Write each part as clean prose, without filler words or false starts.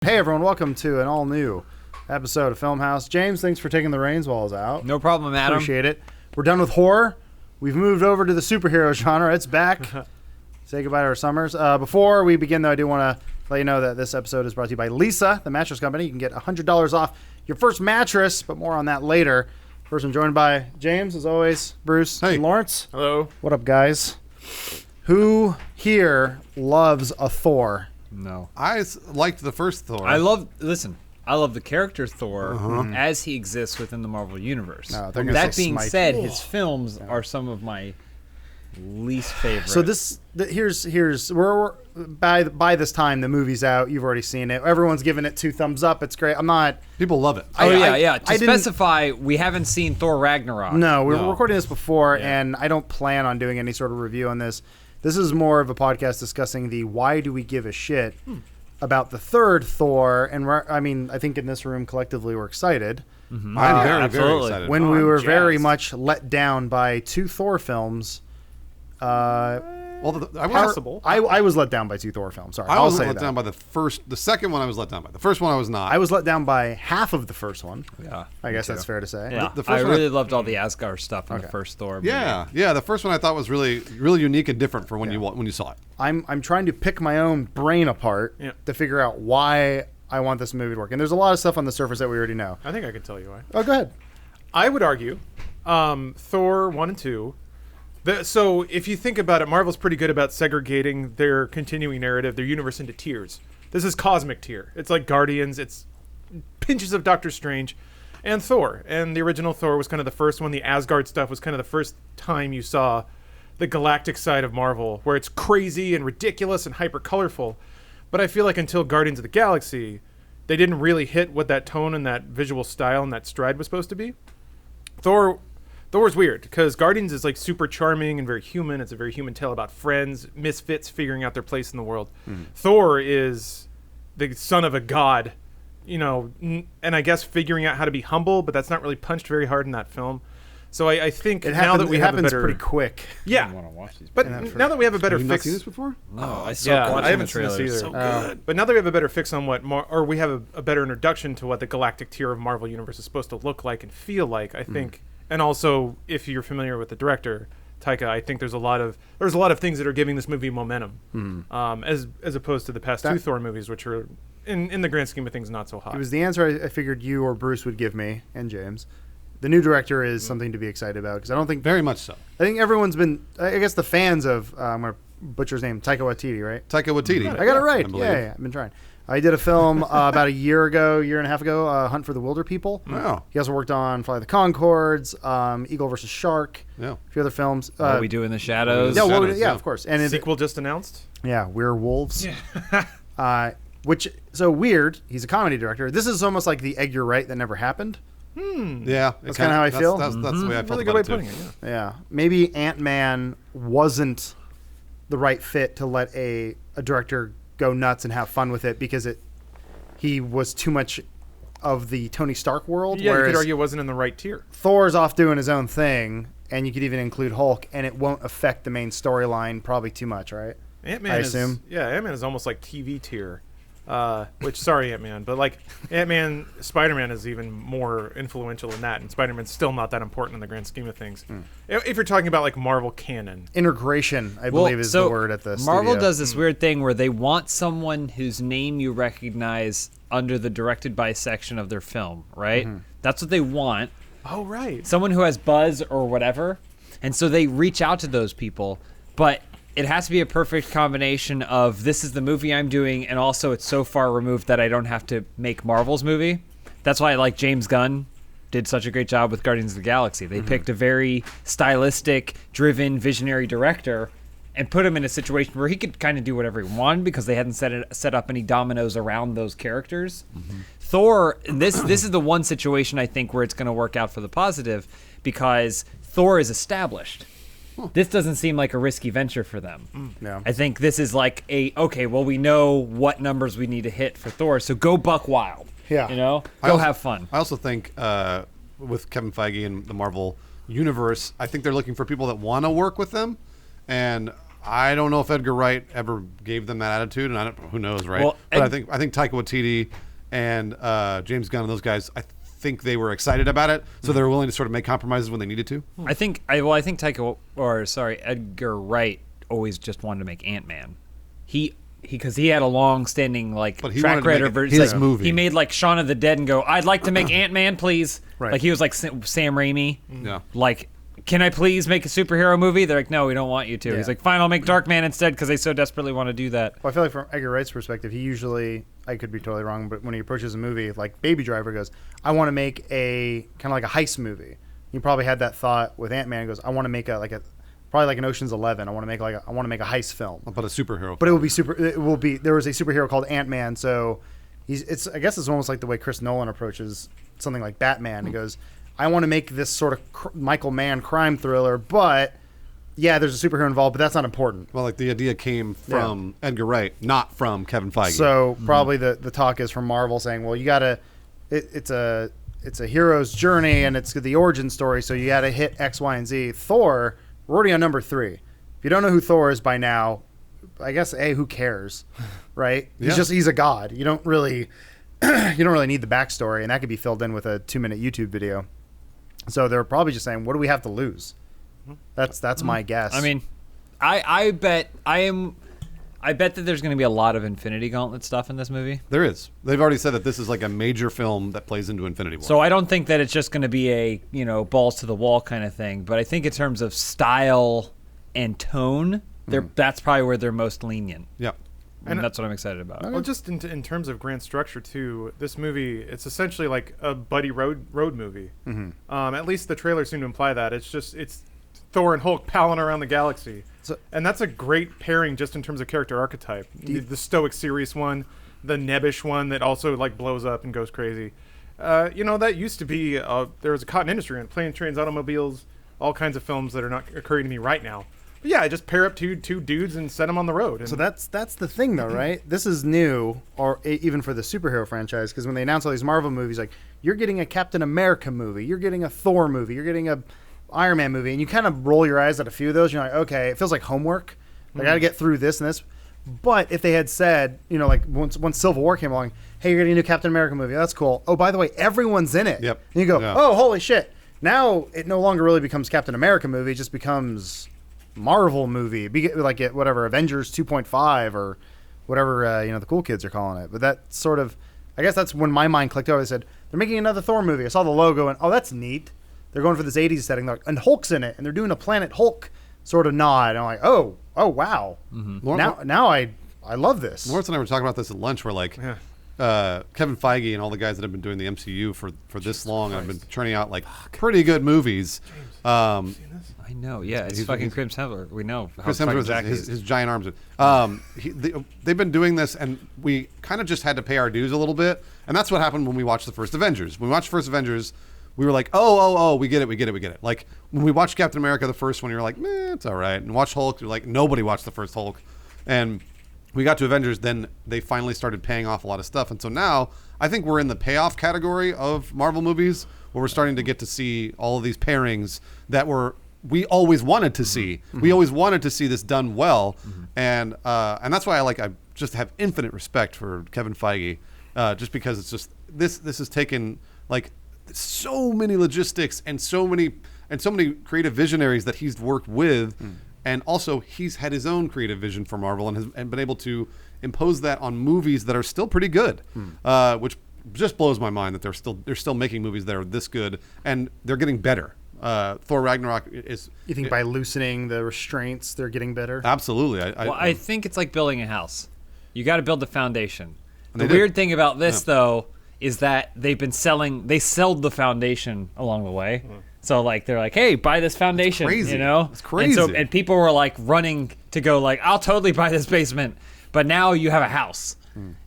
Hey everyone, welcome to an all-new episode of Funhaus. James, thanks for taking the reins while I was out. No problem, Adam. Appreciate it. We're done with horror. We've moved over to the superhero genre. It's back. Say goodbye to our summers. Before we begin, though, I do want to let you know that this episode is brought to you by Lisa, the mattress company. You can get $100 off your first mattress, but more on that later. First, I'm joined by James, as always, Bruce, and Lawrence. Hello. What up, guys? Who here loves a Thor? No. I liked the first Thor. I love the character Thor as he exists within the Marvel Universe. No, they're gonna that say being Smite. said, his films are some of my least favorite. So here's we're by this time the movie's out. You've already seen it. Everyone's giving it 2 thumbs up. It's great. I'm not. People love it. To specify, we haven't seen Thor Ragnarok. No, we were recording this before, and I don't plan on doing any sort of review on this. This is more of a podcast discussing the why do we give a shit about the third Thor. And I think in this room collectively we're excited. I'm very excited. When we were very much let down by 2 Thor films. I was let down by 2 Thor films. Sorry, I wasn't let down by the first. The second one I was let down by. The first one I was not. I was let down by half of the first one. Yeah, I guess that's fair to say. Yeah, the I first really loved all the Asgard stuff in the first Thor movie. Yeah. The first one I thought was really unique and different for when you saw it. I'm trying to pick my own brain apart to figure out why I want this movie to work. And there's a lot of stuff on the surface that we already know. I think I can tell you why. Oh, go ahead. I would argue Thor 1 and 2. So if you think about it, Marvel's pretty good about segregating their continuing narrative, their universe into tiers. This is cosmic tier. It's like Guardians. It's pinches of Doctor Strange and Thor. And the original Thor was kind of the first one. The Asgard stuff was kind of the first time you saw the galactic side of Marvel, where it's crazy and ridiculous and hyper colorful. But I feel like until Guardians of the Galaxy, they didn't really hit what that tone and that visual style and that stride was supposed to be. Thor's weird because Guardians is like super charming and very human. It's a very human tale about friends, misfits figuring out their place in the world. Thor is the son of a god, and I guess figuring out how to be humble, but that's not really punched very hard in that film. So I think now that we have a better, pretty quick. Yeah, I want to watch these. but now that we have a better Have you not fix, seen this before? No, I saw I haven't the seen this either. trailers. So good. But now that we have a better fix on or we have a better introduction to what the galactic tier of Marvel Universe is supposed to look like and feel like, I think. And also, if you're familiar with the director, Taika, I think there's a lot of things that are giving this movie momentum, as opposed to the past 2 Thor movies, which are, in the grand scheme of things, not so hot. It was the answer I figured you or Bruce would give me, and James. The new director is something to be excited about, because I don't think... Very much so. I think everyone's been... I guess the fans of... I'm going to butcher his name. Taika Waititi, right? Taika Waititi. I got it right. Yeah, I've been trying. I did a film about a year and a half ago, Hunt for the Wilder People. Wow. He also worked on Fly the Conchords, Eagle versus Shark, a few other films. What We Do in the Shadows. Yeah, of course. And Sequel just announced? Yeah, Werewolves. Yeah. So weird. He's a comedy director. This is almost like the Egg You're Right that never happened. Yeah. That's kind of how I feel. That's the way I felt Really about good way it, of putting too. it, Yeah. Maybe Ant-Man wasn't the right fit to let a director go nuts and have fun with it, because he was too much of the Tony Stark world. Yeah, you whereas could argue it wasn't in the right tier. Thor's off doing his own thing, and you could even include Hulk, and it won't affect the main storyline probably too much, right? Ant-Man I assume. Ant-Man is almost like TV tier. Sorry, Ant-Man, but like Ant-Man, Spider-Man is even more influential in that, and Spider-Man's still not that important in the grand scheme of things. If you're talking about like Marvel canon. Integration, I believe, is the word at this. Marvel does this weird thing where they want someone whose name you recognize under the directed by section of their film, right? That's what they want. Oh, right. Someone who has buzz or whatever. And so they reach out to those people, but it has to be a perfect combination of this is the movie I'm doing, and also it's so far removed that I don't have to make Marvel's movie. That's why I like James Gunn did such a great job with Guardians of the Galaxy. They picked a very stylistic, driven, visionary director and put him in a situation where he could kind of do whatever he wanted, because they hadn't set up any dominoes around those characters. Thor, this is the one situation I think where it's going to work out for the positive, because Thor is established. This doesn't seem like a risky venture for them. Yeah. I think this is like we know what numbers we need to hit for Thor, so go buck wild. Yeah. Have fun. I also think with Kevin Feige and the Marvel Universe, I think they're looking for people that want to work with them. And I don't know if Edgar Wright ever gave them that attitude, and I don't. Who knows, right? Well, but I think Taika Waititi and James Gunn and those guys, I think they were excited about it, so they were willing to sort of make compromises when they needed to. I think Edgar Wright always just wanted to make Ant-Man. Because he had a long-standing But he track wanted to record make of his movie. He made like Shaun of the Dead and go, I'd like to make Ant-Man, please. Right. Like he was like Sam Raimi. Yeah. Like, can I please make a superhero movie? They're like, no, we don't want you to. Yeah. He's like, fine, I'll make Darkman instead because they so desperately want to do that. Well, I feel like from Edgar Wright's perspective, he usually, I could be totally wrong, but when he approaches a movie like Baby Driver, goes, I want to make a kind of like a heist movie. He probably had that thought with Ant-Man. He goes, I want to make probably like an Ocean's 11. I want to make a heist film. But a superhero. But there was a superhero called Ant-Man, so I guess it's almost like the way Chris Nolan approaches something like Batman. He goes, I want to make this sort of Michael Mann crime thriller, but yeah, there's a superhero involved, but that's not important. Well, like the idea came from Edgar Wright, not from Kevin Feige. So probably the talk is from Marvel saying, well, you gotta, it's a hero's journey and it's the origin story, so you gotta hit X, Y, and Z. Thor, we're already on number 3. If you don't know who Thor is by now, I guess who cares, right? He's a god. You don't really need the backstory, and that could be filled in with a 2-minute YouTube video. So they're probably just saying, what do we have to lose? That's my guess. I mean, I bet that there's going to be a lot of Infinity Gauntlet stuff in this movie. There is. They've already said that this is like a major film that plays into Infinity War. So I don't think that it's just going to be a, balls to the wall kind of thing. But I think in terms of style and tone, that's probably where they're most lenient. Yeah. And that's what I'm excited about. Well, just in terms of grand structure too, this movie, it's essentially like a buddy road movie. Mm-hmm. At least the trailers seem to imply that. It's Thor and Hulk palling around the galaxy. And that's a great pairing just in terms of character archetype. The stoic, serious one, the nebbish one that also like blows up and goes crazy. That used to be, there was a cotton industry on planes, trains, automobiles, all kinds of films that are not occurring to me right now. But yeah, just pair up two dudes and set them on the road. So that's the thing, though, right? This is new, or even for the superhero franchise, because when they announce all these Marvel movies, like, you're getting a Captain America movie, you're getting a Thor movie, you're getting a Iron Man movie, and you kind of roll your eyes at a few of those. You're like, okay, it feels like homework. I got to get through this and this. But if they had said, like once Civil War came along, hey, you're getting a new Captain America movie, that's cool. Oh, by the way, everyone's in it. Yep. And you go, oh, holy shit. Now it no longer really becomes Captain America movie, it just becomes Marvel movie, like whatever, Avengers 2.5 or whatever the cool kids are calling it. But that sort of, I guess that's when my mind clicked over. I said, they're making another Thor movie. I saw the logo and, oh, that's neat. They're going for this 80s setting, and Hulk's in it, and they're doing a Planet Hulk sort of nod. And I'm like, oh wow. Mm-hmm. Now I love this. Lawrence and I were talking about this at lunch. We're like, Kevin Feige and all the guys that have been doing the MCU for this long have been churning out like pretty good movies. I know, yeah, it's fucking Chris Hemsworth. We know how Chris Hemsworth, his giant arms. They've been doing this, and we kind of just had to pay our dues a little bit, and that's what happened when we watched the first Avengers. When we watched the first Avengers, we were like, oh, we get it. Like when we watched Captain America, the first one, you're like, meh, it's all right. And watch Hulk, you're like, nobody watched the first Hulk, and we got to Avengers, then they finally started paying off a lot of stuff, and so now I think we're in the payoff category of Marvel movies, where we're starting to get to see all of these pairings that we always wanted to see. Mm-hmm. We always wanted to see this done well, and that's why I just have infinite respect for Kevin Feige, just because it's just this has taken like so many logistics and so many creative visionaries that he's worked with, and also he's had his own creative vision for Marvel and been able to impose that on movies that are still pretty good, which just blows my mind that they're still making movies that are this good, and they're getting better. Thor Ragnarok is. You think by loosening the restraints, they're getting better? Absolutely. I think it's like building a house. You got to build the foundation. The did. weird thing about this, though, is that they sold the foundation along the way. So like they're like, hey, buy this foundation. It's crazy. It's crazy. And people were like running to go like, I'll totally buy this basement. But now you have a house.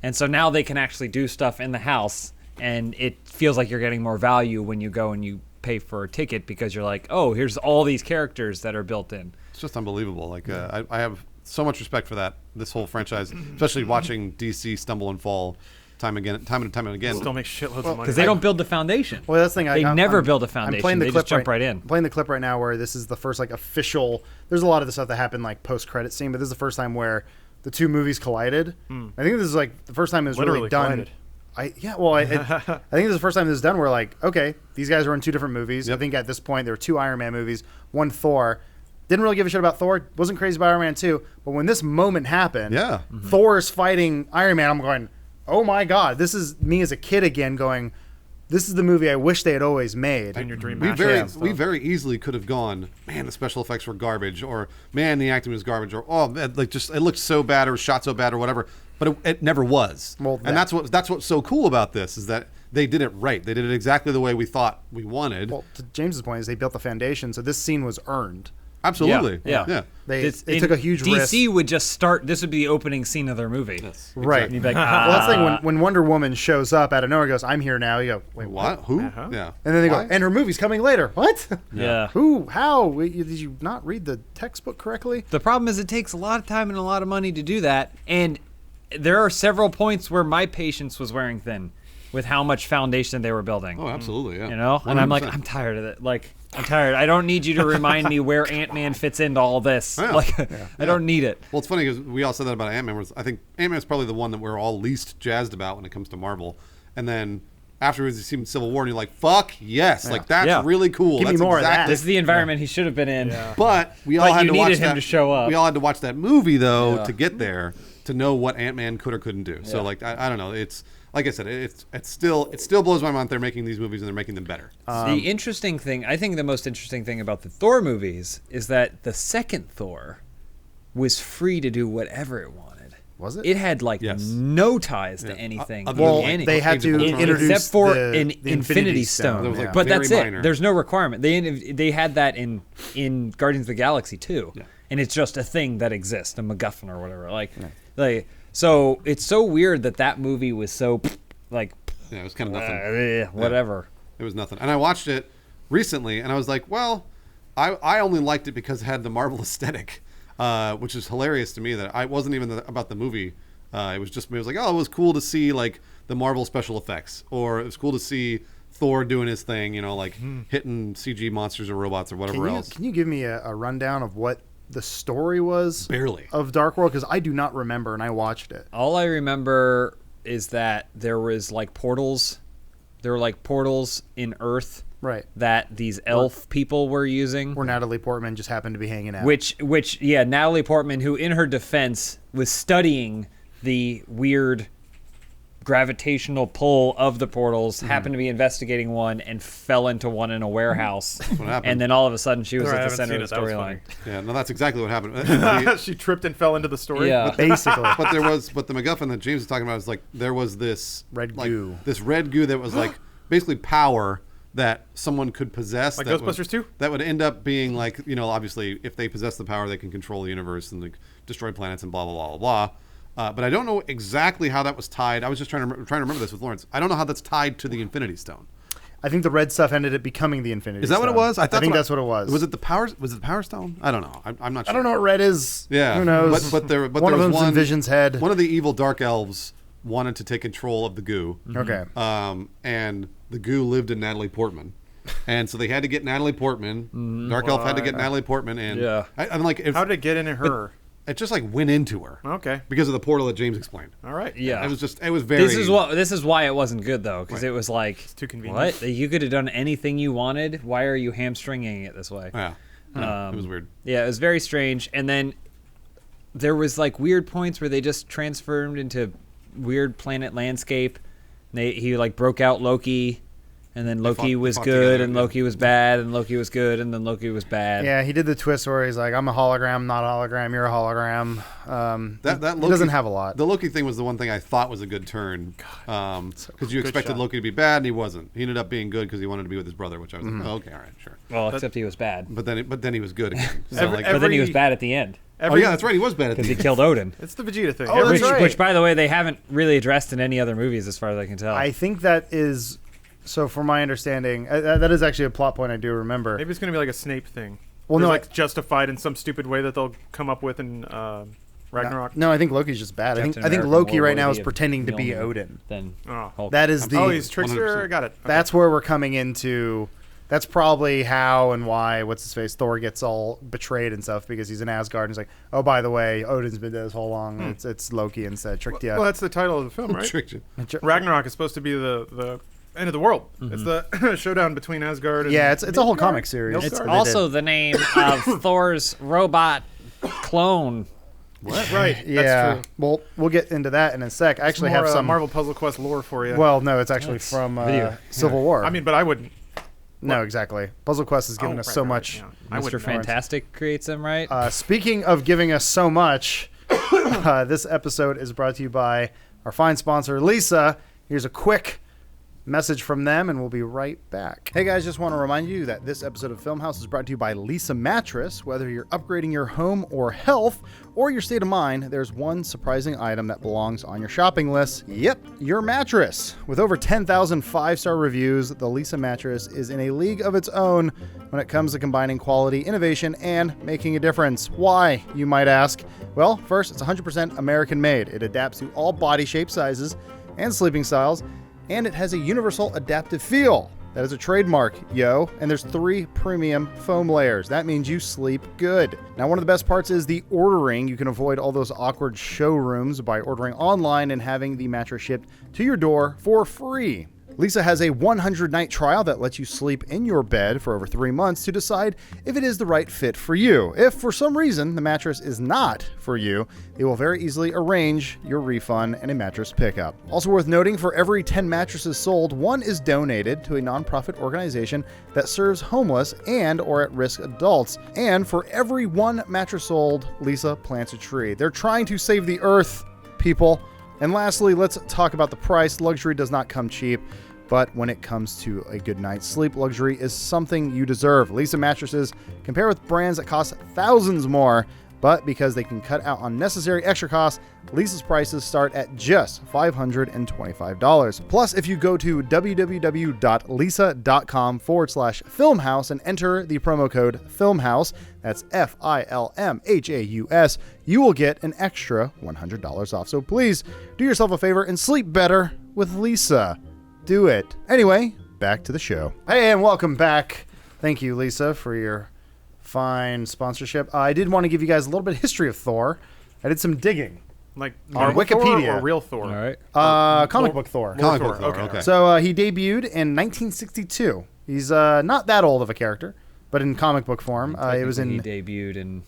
And so now they can actually do stuff in the house, and it feels like you're getting more value when you go and you pay for a ticket, because you're like, oh, here's all these characters that are built in. It's just unbelievable. Like I have so much respect for this whole franchise, especially watching DC stumble and fall time and time again. Still make shitloads of money. Because they don't build the foundation. Well, that's the thing. They never build a I'm foundation. playing the They clip just jump right in. I'm playing the clip right now where this is the first like official. There's a lot of the stuff that happened like post-credit scene, but this is the first time where the two movies collided. I think this is like the first time it was Literally really done. collided. I think this is the first time this is done where like, okay, these guys were in two different movies. I think at this point there were two Iron Man movies, one Thor. Didn't really give a shit about Thor. Wasn't crazy about Iron Man 2. But when this moment happened, Thor's fighting Iron Man, I'm going, oh my God, this is me as a kid again going, this is the movie I wish they had always made. in your dream We match. very easily could have gone, man, the special effects were garbage, or man, the acting was garbage, or oh, man, like just it looked so bad, or shot so bad, or whatever. But it never was. Well, and that's what's so cool about this is that they did it right. They did it exactly the way we thought we wanted. Well, to James's point is they built the foundation, so this scene was earned. Absolutely. Yeah. They took a huge risk. DC would just start. This would be the opening scene of their movie. Right. And you'd be like, Well, that's the thing. When Wonder Woman shows up out of nowhere, goes, "I'm here now." You go, "Wait, What? Who? Uh-huh. Yeah. And then they Why? go, "And her movie's coming later." What? Yeah. Who? How? Did you not read the textbook correctly? The problem is it takes a lot of time and a lot of money to do that, and there are several points where my patience was wearing thin with how much foundation they were building. Oh, absolutely. Yeah. You know, and I'm like, 100%. I'm tired of it. Like, I'm tired. I don't need you to remind me where Ant-Man fits into all this. Yeah. Like, I don't need it. Well, it's funny because we all said that about Ant-Man. I think Ant-Man is probably the one that we're all least jazzed about when it comes to Marvel. And then afterwards, you see Civil War, and you're like, "Fuck yes!" Like that's Yeah. really cool. Give me That's more of that. This is the environment he should have been in. But we all But had you to watch needed him that. to show up. We all had to watch that movie though Yeah. to get there to know what Ant-Man could or couldn't do. So Yeah. like I don't know. It's like I said, it still blows my mind they're making these movies and they're making them better. The interesting thing, I think the most interesting thing about the Thor movies is that the second Thor was free to do whatever it wanted. Was it? It had like Yes. no ties to anything. Other than, Well, like, they had Age of to Ultron. introduce except for the an Infinity Stone. That was, like, But very that's minor. it. There's no requirement. They had that in Guardians of the Galaxy too, Yeah. and it's just a thing that exists, a MacGuffin or whatever. Like so it's so weird that movie was so like Yeah, it was kind of nothing. whatever. It was nothing. And I watched it recently, and I was like, well, I only liked it because it had the Marvel aesthetic, which is hilarious to me that I wasn't even about the movie. It was like, oh, it was cool to see like the Marvel special effects, or it was cool to see Thor doing his thing, you know, like hitting CG monsters or robots or whatever else. Can you give me a rundown of what the story was? Barely. Of Dark World, because I do not remember, and I watched it. All I remember is that there was like portals. There were like portals in Earth Right. that these elf people were using. Where Natalie Portman just happened to be hanging out. Which, Natalie Portman, who in her defense was studying the weird gravitational pull of the portals, happened to be investigating one and fell into one in a warehouse. what happened. And then all of a sudden she was Sorry, I at the haven't center of seen the it. That was storyline. Yeah, no, that's exactly what happened. She tripped and fell into the story. Yeah. Basically. But the MacGuffin that James was talking about is like there was this Red like, goo. This red goo that was like basically power that someone could possess. Like that Ghostbusters 2? That would end up being like, you know, obviously if they possess the power, they can control the universe and like destroy planets and blah blah blah blah blah. But I don't know exactly how that was tied. I was just trying to remember this with Lawrence. I don't know how that's tied to the Infinity Stone. I think the red stuff ended up becoming the Infinity Is that what it Stone. was? I think that's what it was. Was it the power? Was it the Power Stone? I don't know. I'm not sure. I don't know what red is. Yeah, Who knows? But there one of was them's in Vision's head. One of the evil dark elves wanted to take control of the goo. Okay. And the goo lived in Natalie Portman. And so they had to get Natalie Portman. Dark Elf had to get Natalie Portman, and Yeah. I'm like, How did it get into her? it just like went into her. Okay. Because of the portal that James explained. All right. Yeah. It was very. This is why it wasn't good though, because Right. it was like too convenient. What? You could have done anything you wanted. Why are you hamstringing it this way? Yeah. It was weird. Yeah, it was very strange. And then there was like weird points where they just transformed into weird planet landscape. He like broke out Loki, and then Loki was fought good, together, and yeah. Loki was bad, and Loki was good, and then Loki was bad. Yeah, he did the twist where he's like, "I'm a hologram, not a hologram. You're a hologram." That he Loki, doesn't have a lot. The Loki thing was the one thing I thought was a good turn, because you good expected shot. Loki to be bad, and he wasn't. He ended up being good because he wanted to be with his brother, which I was like, oh, okay, all right, sure. Well, except he was bad. But then he was good again. So Every- like, But then he was every- bad at the end oh yeah, that's right. He was bad at because the he killed Odin. It's the Vegeta thing. Oh, that's which, right. which, by the way, they haven't really addressed in any other movies, as far as I can tell. I think that is. So, from my understanding, that is actually a plot point I do remember. Maybe it's going to be like a Snape thing. Well, Well, no, like justified in some stupid way that they'll come up with in Ragnarok. No, I think Loki's just bad. I think Captain Loki America right now more is worthy of pretending to be Mjolnir Odin. Than Oh. Hulk. That is the. Oh, he's trickster. 100%. I got it. Okay. That's where we're coming into. That's probably how and why what's his face Thor gets all betrayed and stuff because he's in Asgard and he's like, oh, by the way, Odin's been dead this whole long. It's Loki instead. Tricked you. Well, that's the title of the film, right? Tricked you. Ragnarok is supposed to be the end of the world. It's the showdown between Asgard and Yeah, it's a whole Midgard? comic series. Midgard? It's They also did. the name of Thor's robot clone. Right. Yeah. That's true. Well, we'll get into that in a sec. I actually More, have some Marvel Puzzle Quest lore for you. Well, no, it's actually That's from video. Civil War. I mean, but I wouldn't. no, exactly. Puzzle Quest has given us so much. Yeah. I Mr. wouldn't know. Fantastic creates them, right? Speaking of giving us so much, this episode is brought to you by our fine sponsor, Lisa. Here's a quick message from them, and we'll be right back. Hey guys, just want to remind you that this episode of Filmhouse is brought to you by Lisa Mattress. Whether you're upgrading your home or health or your state of mind, there's one surprising item that belongs on your shopping list. Yep, your mattress. With over 10,000 five-star reviews, the Lisa Mattress is in a league of its own when it comes to combining quality, innovation, and making a difference. Why, you might ask? Well, first, it's 100% American made. It adapts to all body shape, sizes, and sleeping styles, and it has a universal adaptive feel. That is a trademark, yo. And there's 3 premium foam layers. That means you sleep good. Now, one of the best parts is the ordering. You can avoid all those awkward showrooms by ordering online and having the mattress shipped to your door for free. Lisa has a 100-night trial that lets you sleep in your bed for over 3 months to decide if it is the right fit for you. If for some reason the mattress is not for you, they will very easily arrange your refund and a mattress pickup. Also worth noting, for every 10 mattresses sold, 1 is donated to a nonprofit organization that serves homeless and or at-risk adults. And for every 1 mattress sold, Lisa plants a tree. They're trying to save the earth, people. And lastly, let's talk about the price. Luxury does not come cheap, but when it comes to a good night's sleep, luxury is something you deserve. Lisa mattresses compare with brands that cost thousands more, but because they can cut out unnecessary extra costs, Lisa's prices start at just $525. Plus, if you go to www.lisa.com/filmhouse and enter the promo code FILMHOUSE, that's FILMHAUS, you will get an extra $100 off. So please do yourself a favor and sleep better with Lisa. Do it. Anyway, back to the show. Hey, and welcome back. Thank you, Lisa, for your fine sponsorship. I did want to give you guys a little bit of history of Thor. I did some digging. Like On Marvel Thor Wikipedia. or real Thor? All right. Comic book Thor. Comic Thor, book Thor, okay. okay. So he debuted in 1962. He's not that old of a character, but in comic book form, it was He in debuted in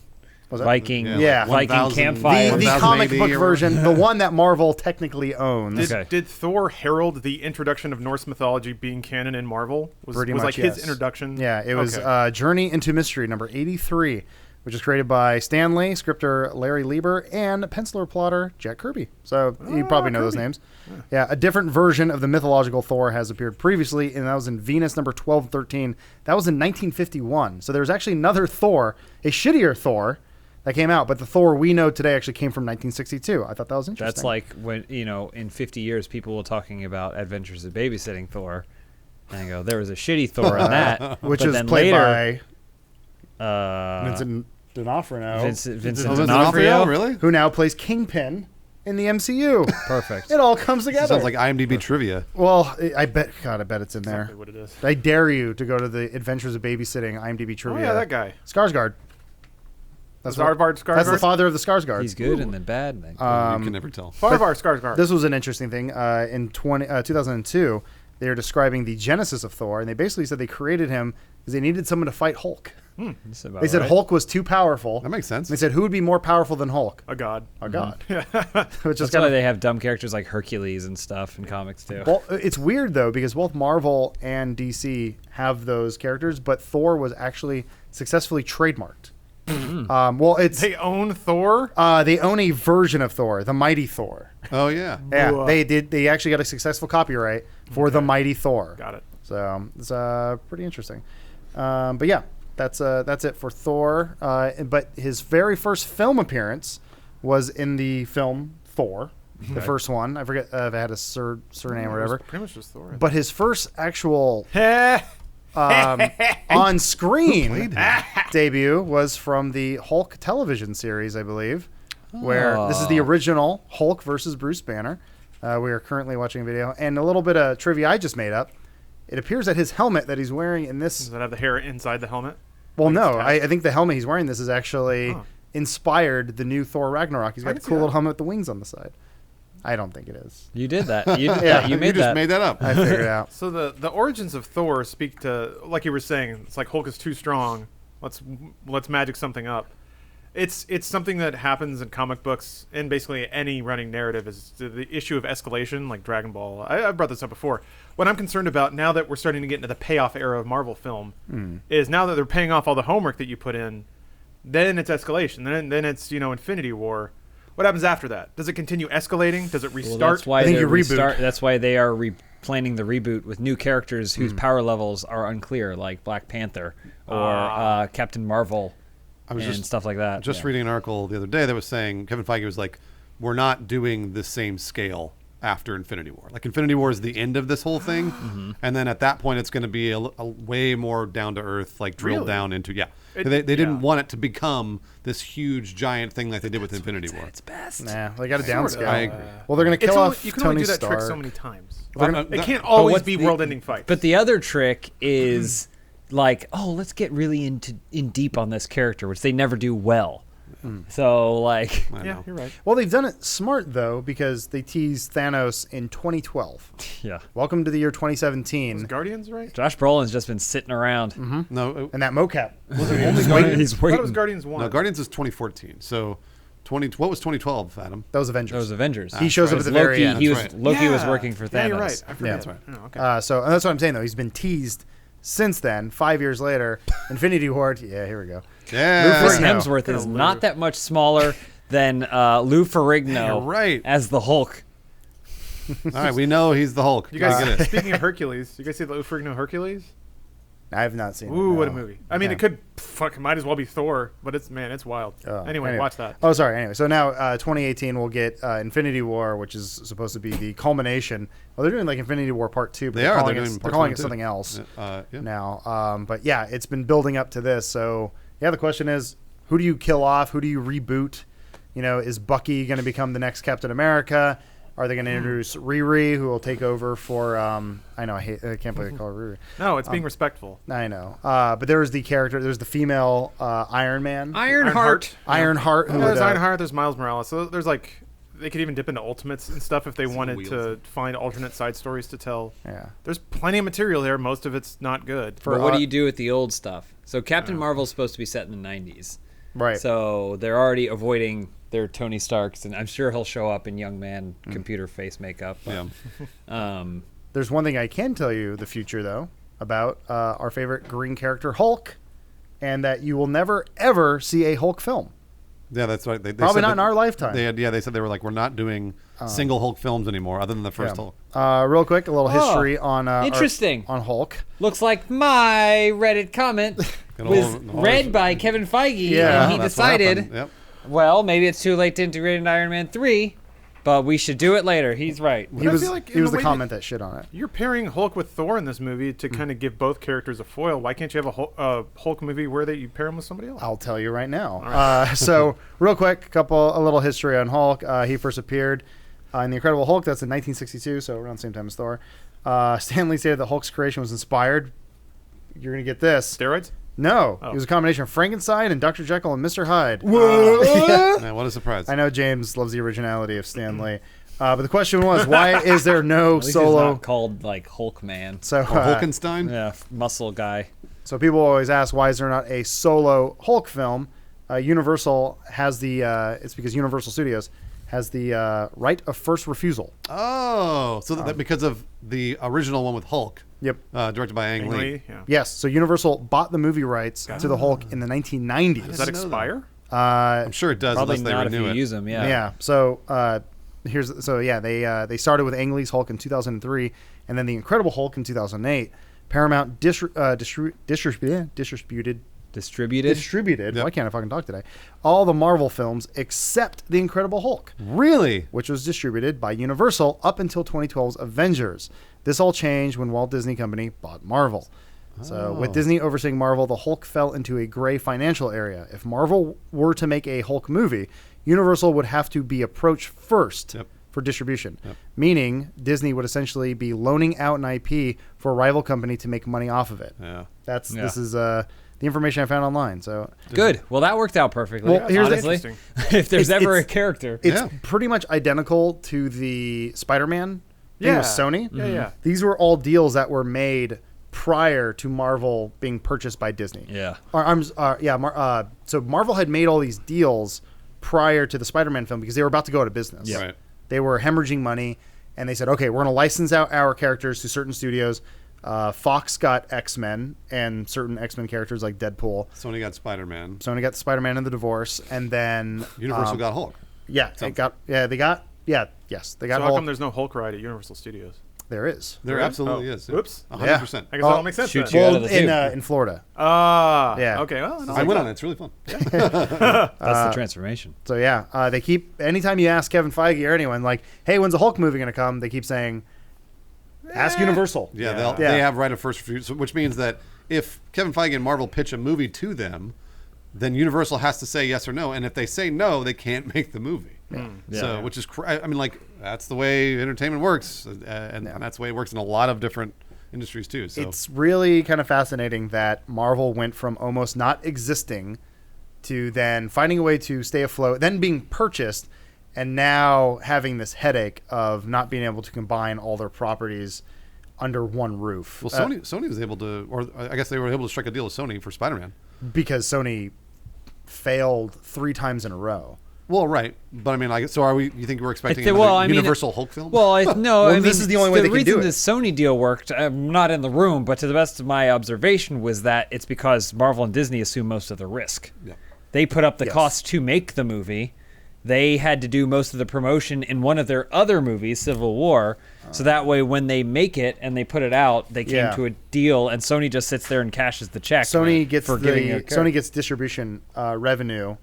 was that? Viking. Yeah. Viking 1000 Campfire. the 1000 comic AD book or- version, the one that Marvel technically owns. Okay. Did Thor herald the introduction of Norse mythology being canon in Marvel? Was Pretty was much, like his yes. introduction? Yeah, it was Okay. Journey into Mystery, number 83, which was created by Stan Lee, scripter Larry Lieber, and penciler plotter Jack Kirby. So you probably know those names. Yeah, a different version of the mythological Thor has appeared previously, and that was in Venus number 1213. That was in 1951. So there's actually another Thor, a shittier Thor, that came out, but the Thor we know today actually came from 1962. I thought that was interesting. That's like when, in 50 years, people were talking about Adventures of Babysitting Thor. And I go, there was a shitty Thor in that. which but is then played later, by Vincent D'Onofrio, Vincent Vincent D'Onofrio. D'Onofrio, really? who now plays Kingpin in the MCU. Perfect. It all comes together. Sounds like IMDb trivia. Well, I bet it's in there. Exactly what it is. I dare you to go to the Adventures of Babysitting IMDb Oh trivia. yeah, that guy. Skarsgård. That's what- Skarsgård. That's the father of the Skarsgård. He's good and then bad. And then You can never tell. Skarsgård. This was an interesting thing. In 2002, they were describing the genesis of Thor, and they basically said they created him because they needed someone to fight Hulk. That's about They said right. Hulk was too powerful. That makes sense. They said who would be more powerful than Hulk? A god. A god. Which is That's kind why of they have dumb characters like Hercules and stuff in comics too. well, it's weird though because both Marvel and DC have those characters, but Thor was actually successfully trademarked. Well, it's They own Thor. they own a version of Thor, the Mighty Thor. Oh, yeah. Yeah, Ooh. they did. They actually got a successful copyright for the Mighty Thor. Got it. So it's pretty interesting. But yeah, that's it for Thor. But his very first film appearance was in the film Thor, the first one. I forget if it had a surname or It was whatever. Pretty much just Thor. But his first actual But on-screen debut was from the Hulk television series, I believe. where this is the original Hulk versus Bruce Banner. We are currently watching a video. And a little bit of trivia I just made up. It appears that his helmet that he's wearing in this... Does that have the hair inside the helmet? Well, Like no. it's I think the helmet he's wearing this is actually inspired the new Thor Ragnarok. He's got I the can cool see little that. helmet with the wings on the side. I don't think it is. You did that. You did Yeah, that. You made just that. made that up. I figured it out. So the origins of Thor speak to, like you were saying, it's like Hulk is too strong. Let's magic something up. It's something that happens in comic books and basically any running narrative is the issue of escalation, like Dragon Ball. I've brought this up before. What I'm concerned about now that we're starting to get into the payoff era of Marvel film is now that they're paying off all the homework that you put in, then it's escalation. Then it's Infinity War. What happens after that? Does it continue escalating? Does it restart? Well, that's why I think they you reboot. That's why they are planning the reboot with new characters whose power levels are unclear, like Black Panther or Captain Marvel and stuff like that. Just reading an article the other day that was saying Kevin Feige was like, we're not doing the same scale after Infinity War. Like Infinity War is the end of this whole thing, and then at that point it's going to be a way more down to earth, like drilled Really? down into they didn't yeah. want it to become this huge giant thing like they did with Infinity War. It's best. Nah, they got to Sort of. downscale. I agree. Well, they're going to kill off You can Tony only do that Stark. trick so many times. It It can't always what's be the- world-ending fights. But the other trick is like, oh, let's get really in deep on this character, which they never do well. So like, I yeah, know. you're right. Well, they've done it smart, though, because they teased Thanos in 2012. yeah, Welcome to the year Was 2017. Guardians right? Josh Brolin's just been sitting around. No, And that mocap. was it only He's Guardians? He's I thought it was waiting. Guardians 1. No, Guardians is 2014. So what was 2012, Adam? That was Avengers. Those Avengers. He shows up at the very Loki. end. He was That's right. Loki was Yeah. working for Thanos. Yeah, you're right. I forgot. That's right. Oh, okay. And that's what I'm saying, though. He's been teased since then, 5 years later. Infinity War. Yeah, here we go. Yeah. Chris Ferrigno. Hemsworth is Lou. not that much smaller than Lou Ferrigno Yeah, right. as the Hulk. All right, we know he's the Hulk. You guys, I get it. speaking of Hercules, you guys see the Ferrigno Hercules? I have not seen it. Ooh, what a no. movie! I mean, Yeah. it could might as well be Thor, but it's wild. Anyway, watch that. Oh, sorry. Anyway, so now 2018 we'll get Infinity War, which is supposed to be the culmination. Well, they're doing like Infinity War Part 2, but They are. calling They're it, doing they're Part calling 1 it too. something else Yeah. now. But yeah, it's been building up to this. So yeah, the question is, who do you kill off? Who do you reboot? Is Bucky going to become the next Captain America? Are they going to introduce Riri, who will take over for? I know I can't believe I call her Riri. No, it's being respectful. I know. But there was the character. There's the female Iron Man, Ironheart. Ironheart. Who There's would, Ironheart. There's Miles Morales. So there's like they could even dip into Ultimates and stuff if they wanted wheels. to find alternate side stories to tell. Yeah. There's plenty of material there. Most of it's not good. But what do you do with the old stuff? So Captain Marvel's supposed to be set in the 90s. Right. So they're already avoiding their Tony Starks, and I'm sure he'll show up in young man computer face makeup. But, Yeah. There's one thing I can tell you the future, though, about our favorite green character, Hulk, and that you will never, ever see a Hulk film. Yeah, that's right. They Probably said not that in our lifetime. They said they were like, we're not doing single Hulk films anymore, other than the first Yeah. Hulk. Real quick, a little history on interesting. on Hulk. Looks like my Reddit comment Good was old- read by Kevin Feige, Yeah, and he That's what decided, happened. Yep. well, maybe it's too late to integrate in Iron Man 3, but we should do it later. He's right. He I was feel like he in was the the way comment that shit on it. You're pairing Hulk with Thor in this movie to kind of give both characters a foil. Why can't you have a Hulk movie where you pair him with somebody else? I'll tell you right now. So, real quick, a little history on Hulk. He first appeared in The Incredible Hulk. That's in 1962, so around the same time as Thor. Stan Lee stated that Hulk's creation was inspired. You're going to get this. Steroids? No. Oh. It was a combination of Frankenstein and Dr. Jekyll and Mr. Hyde. Yeah, what a surprise. I know James loves the originality of Stan Lee. But the question was, why is there no At least he's solo? not called like Hulk Man. So, Or Hulkenstein? Yeah, muscle guy. so people always ask, why is there not a solo Hulk film? Universal has the. It's because Universal Studios has the right of first refusal. Oh, so that because of the original one with Hulk, Yep. directed by Ang Lee. Lee? Yeah. Yes. So Universal bought the movie rights to the Hulk in the 1990s. Does that know that. expire? I'm sure it does, Probably unless they not if renew you it. use them. Yeah. Yeah. So they started with Ang Lee's Hulk in 2003, and then the Incredible Hulk in 2008. Paramount distributed. Yep. Why can't I fucking talk today? All the Marvel films except the Incredible Hulk, Really? which was distributed by Universal up until 2012's Avengers. This all changed when Walt Disney Company bought Marvel. So with Disney overseeing Marvel, the Hulk fell into a gray financial area. If Marvel were to make a Hulk movie, Universal would have to be approached first Yep. for distribution, Yep. meaning Disney would essentially be loaning out an IP for a rival company to make money off of it. Yeah. This is the information I found online. So Good. Well, that worked out perfectly. Well, here's the- honestly, Interesting. if there's It's- ever a it's- character, it's Yeah. pretty much identical to the Spider-Man thing with Sony. Yeah. These were all deals that were made prior to Marvel being purchased by Disney. yeah, So Marvel had made all these deals prior to the Spider-Man film because they were about to go out of business. Yeah. Right. They were hemorrhaging money, and they said, okay, we're going to license out our characters to certain studios. Fox got X-Men and certain X-Men characters like Deadpool. Sony got Spider-Man. Sony got the Spider-Man and the divorce, and then Universal got Hulk. yes, they got So how Hulk. come there's no Hulk ride at Universal Studios? There is. There absolutely is. Whoops. 100%. I guess that'll make sense. Shoot then. you out Well, of the tube. in Florida. Yeah. Yeah. Okay. Well, I went on it. It's really fun. that's the transformation. So yeah, they keep anytime you ask Kevin Feige or anyone like, "Hey, when's the Hulk movie going to come?" They keep saying, "Ask Universal." Yeah, Yeah. they have right of first refusal, which means that if Kevin Feige and Marvel pitch a movie to them, then Universal has to say yes or no, and if they say no, they can't make the movie. So, which is, I mean, like that's the way entertainment works, and that's the way it works in a lot of different industries too. So It's really kind of fascinating that Marvel went from almost not existing to then finding a way to stay afloat, then being purchased, and now having this headache of not being able to combine all their properties under one roof. well, Sony was able to, or I guess they were able to strike a deal with Sony for Spider-Man. Because Sony failed 3 times in a row. Well, right, but I mean, like, so are we? You think we're expecting Well, another I mean, Universal Hulk film? Well, no, I mean, this is the only way they can do reason it. the Sony deal worked, I'm not in the room, but to the best of my observation was that it's because Marvel and Disney assume most of the risk. Yeah. They put up the Yes. cost to make the movie. They had to do most of the promotion in one of their other movies, Civil War, so that way when they make it and they put it out, they came Yeah. to a deal, and Sony just sits there and cashes the check. Sony gets for giving a Sony gets distribution revenue.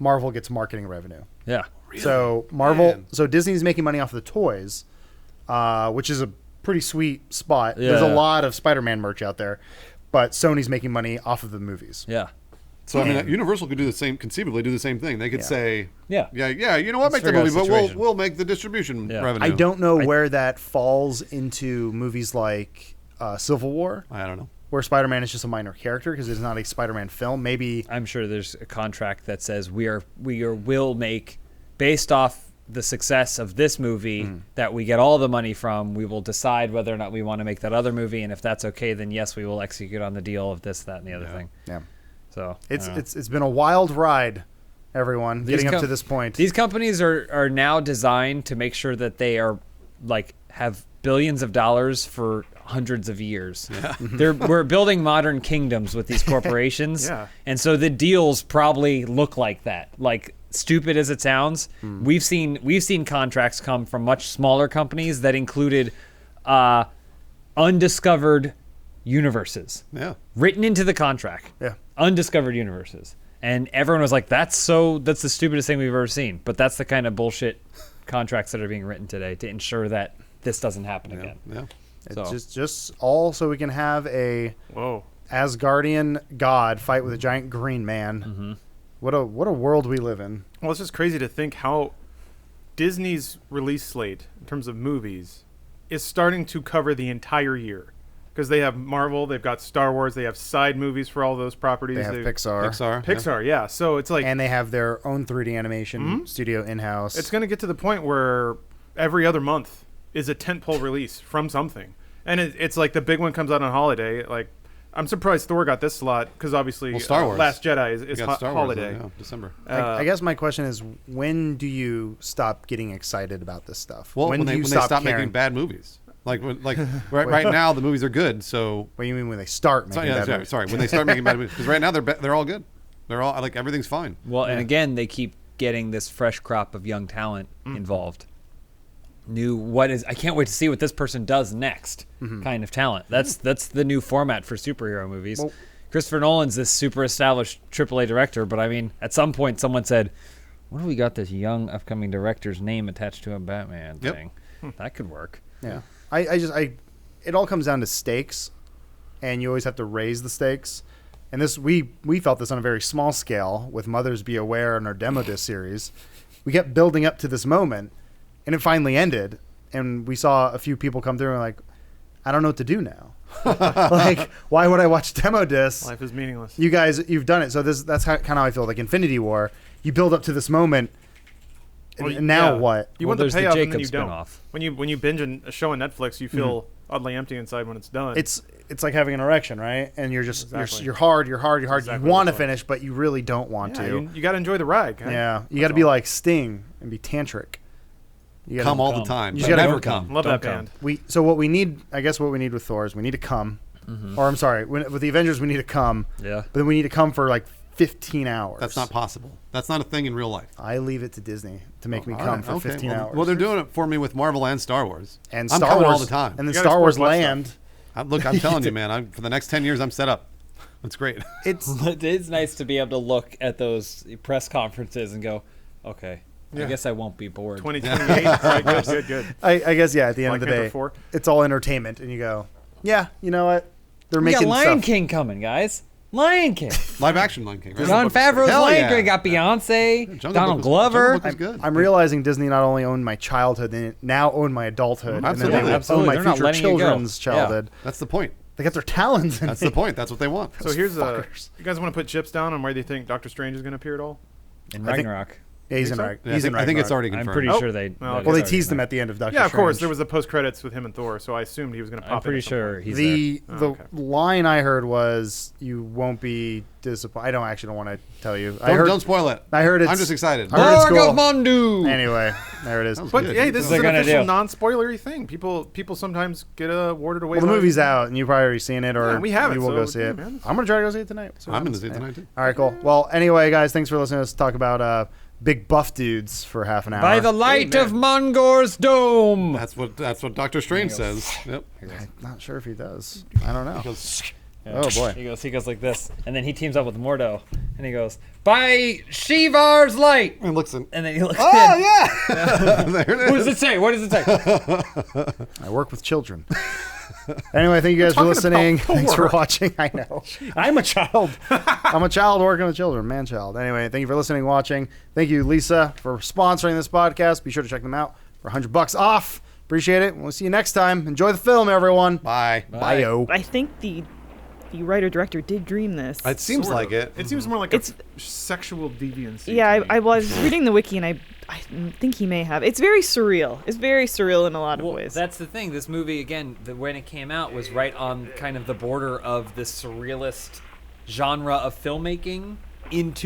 Marvel gets marketing revenue. yeah. So Marvel, Man. so Disney's making money off the toys, which is a pretty sweet spot. There's a Yeah. lot of Spider-Man merch out there, but Sony's making money off of the movies. Yeah. So I mean, Universal could do the same, conceivably do the same thing. They could say, Yeah. You know what, make Let's the figure out movie, the but we'll situation. we'll make the distribution Yeah. revenue. I don't know where that falls into movies like Civil War, I don't know. where Spider-Man is just a minor character because it's not a Spider-Man film. Maybe I'm sure there's a contract that says will make, based off the success of this movie that we get all the money from, we will decide whether or not we want to make that other movie, and if that's okay, then yes, we will execute on the deal of this, that, and the other thing. yeah, So it's been a wild ride, everyone, These getting up com- to this point. These companies are now designed to make sure that they are like have billions of dollars for hundreds of years. We're building modern kingdoms with these corporations. Yeah. And so the deals probably look like that. Like stupid as it sounds, we've seen contracts come from much smaller companies that included undiscovered universes Yeah. written into the contract. Yeah. Undiscovered universes. And everyone was like, that's the stupidest thing we've ever seen. But that's the kind of bullshit contracts that are being written today to ensure that this doesn't happen Yeah. again. Yeah. It's So just all so we can have a Whoa. Asgardian god fight with a giant green man. What a world we live in. Well, it's just crazy to think how Disney's release slate in terms of movies is starting to cover the entire year. Because they have Marvel, they've got Star Wars, they have side movies for all those properties. They have Pixar. Pixar. Yeah. So it's like And they have their own 3D animation studio in-house. it's going to get to the point where every other month is a tentpole release from something. And it's like the big one comes out on holiday. Like, I'm surprised Thor got this slot because obviously Well, Star Wars. Last Jedi is We got Star Wars, holiday. yeah, December. I guess my question is, when do you stop getting excited about this stuff? Well, when do they you stop making caring? bad movies. Like right now the movies are good. So What do you mean when they start making bad movies? sorry, when they start making bad movies, because right now they're all good. They're all like everything's fine. well, and again, they keep getting this fresh crop of young talent involved. I can't wait to see what this person does next kind of talent. That's the new format for superhero movies. Well- Christopher Nolan's this super established AAA director, but I mean, at some point someone said, what if we got this young upcoming director's name attached to a Batman Yep. thing? That could work. Yeah. It all comes down to stakes, and you always have to raise the stakes. And this we felt this on a very small scale with Mothers Be Aware and our demo disc series, we kept building up to this moment, and it finally ended, and we saw a few people come through and like, I don't know what to do now. Like, why would I watch demo discs? Life is meaningless. You guys, you've done it. So that's kind of how I feel. Like Infinity War, you build up to this moment, and now what? You Well, want the there's the payoff, and then Jacob you don't. spin-off. When you binge a show on Netflix, you feel oddly empty inside when it's done. It's like having an erection, right? And you're just Exactly. you're hard. Exactly You want to what it's like. finish, but you really don't want yeah, to. you got to enjoy the ride. Okay? Yeah, you got to be like Sting and be tantric. You gotta Come all the come. time. You but gotta never don't come. come. Love that Don't come. band. So what we need, I guess, what we need with Thor is we need to come, or I'm sorry, with the Avengers we need to come, Yeah. but then we need to come for like 15 hours. That's not possible. That's not a thing in real life. I leave it to Disney to make me All come right, for okay. 15 well, hours. Well, they're doing it for me with Marvel and Star Wars. and I'm Star coming Wars all the time. and then You gotta Star Wars explore less Land. Look, I'm telling you, man. For the next 10 years, I'm set up. That's great. It's It is nice to be able to look at those press conferences and go, okay, I Yeah. guess I won't be bored. 2028. Right, good. I guess yeah. At the end Black of the Panther day, 4. it's all entertainment, and you go, yeah, you know what? They're We got making Lion stuff. King coming, guys. Lion King. Live action Lion King. Right? John Favreau's Hell Lion yeah. King. Got Beyonce, Jungle Donald Book was- Glover. Jungle Book was good. I'm realizing Disney not only owned my childhood, they now own my adulthood, and then Absolutely. they Absolutely. own my They're not future letting you go. children's Yeah. childhood. That's the point. They got their talons in That's me. the point. That's what they want. So here's fuckers. you guys want to put chips down on where do you think Doctor Strange is going to appear at all? In I think- Ragnarok. Yeah, he's in so? Rag. Yeah, He's in I think it's Ragnarok. already I'm confirmed. pretty Oh. sure they. Well, that Well, is they teased already him in at the end of Doctor Yeah, of course. Strange. There was a post credits with him and Thor, so I assumed he was going to there. pop I'm in pretty at some sure point. he's the Oh, the okay. line I heard was you won't be disappointed. I don't want to tell you. Don't spoil it. I heard it's. I'm just excited. I heard it's Borg cool. of Mondu. Anyway, there it is. Sounds But good. hey, this is They're an gonna official do. non-spoilery thing. People sometimes get awarded away. Well, the by- movie's out, and you've probably already seen it, or Yeah, we haven't, you will so, go see yeah, it. man. I'm gonna try to go see it tonight. I'm going to see it tonight, too. All right, cool. Well, anyway, guys, thanks for listening to us talk about big buff dudes for half an hour. By the light Amen. of Mongor's dome. That's what Doctor Strange says. Yep. I'm not sure if he does. I don't know. Goes, Oh boy. He goes like this, and then he teams up with Mordo, and he goes, "By Shivar's light," and looks in. and then he looks. Oh, in. yeah. There it What is. does it say? What does it say? I work with children. Anyway, thank you guys for talking listening. about Thanks for Thor. watching. I know. I'm a child. I'm a child working with children, man child. Anyway, thank you for listening, watching. Thank you, Lisa, for sponsoring this podcast. Be sure to check them out for $100 off. Appreciate it. We'll see you next time. Enjoy the film, everyone. Bye. Bye-o. I think the writer-director did dream this. It seems Sort like of. it. It seems more like It's- a sexual deviancy. Yeah, to me. I was reading the wiki and I think he may have. It's very surreal. It's very surreal in a lot of Well, ways. that's the thing. This movie, again, when it came out, was right on kind of the border of the surrealist genre of filmmaking into